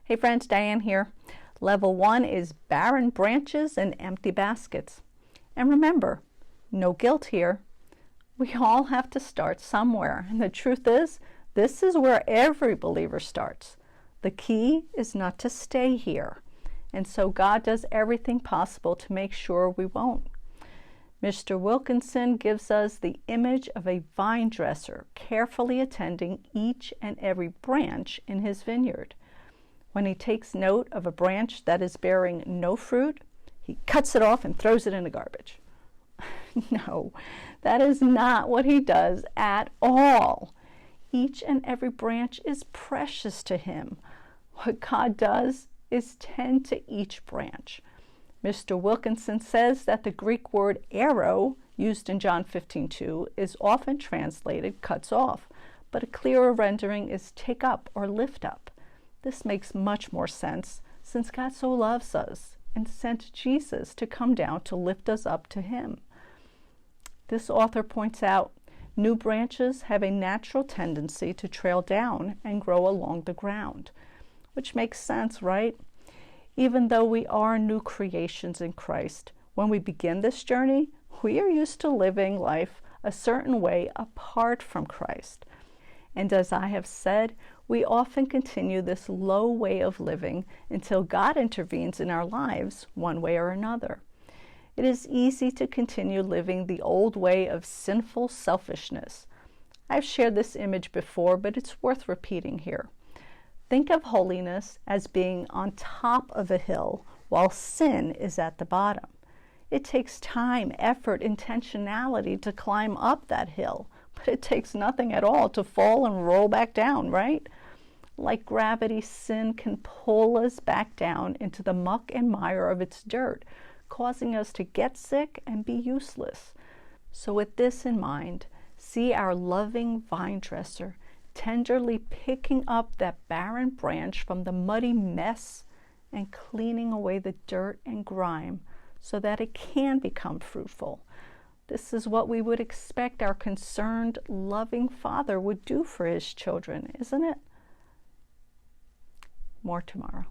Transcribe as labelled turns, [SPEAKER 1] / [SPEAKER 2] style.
[SPEAKER 1] Hey friends, Diane here. Level 1 is barren branches and empty baskets. And remember, no guilt here. We all have to start somewhere. And the truth is, this is where every believer starts. The key is not to stay here. And so God does everything possible to make sure we won't. Mr. Wilkinson gives us the image of a vine dresser carefully attending each and every branch in his vineyard. When he takes note of a branch that is bearing no fruit, he cuts it off and throws it in the garbage. No, that is not what he does at all. Each and every branch is precious to him. What God does is tend to each branch. Mr. Wilkinson says that the Greek word airo, used in John 15:2, is often translated cuts off, but a clearer rendering is take up or lift up. This makes much more sense since God so loves us and sent Jesus to come down to lift us up to him. This author points out, new branches have a natural tendency to trail down and grow along the ground, which makes sense, right? Even though we are new creations in Christ, when we begin this journey, we are used to living life a certain way apart from Christ. And as I have said, we often continue this low way of living until God intervenes in our lives one way or another. It is easy to continue living the old way of sinful selfishness. I've shared this image before, but it's worth repeating here. Think of holiness as being on top of a hill while sin is at the bottom. It takes time, effort, intentionality to climb up that hill, but it takes nothing at all to fall and roll back down, right? Like gravity, sin can pull us back down into the muck and mire of its dirt, causing us to get sick and be useless. So with this in mind, see our loving vine dresser tenderly picking up that barren branch from the muddy mess and cleaning away the dirt and grime so that it can become fruitful. This is what we would expect our concerned, loving Father would do for his children, isn't it? More tomorrow.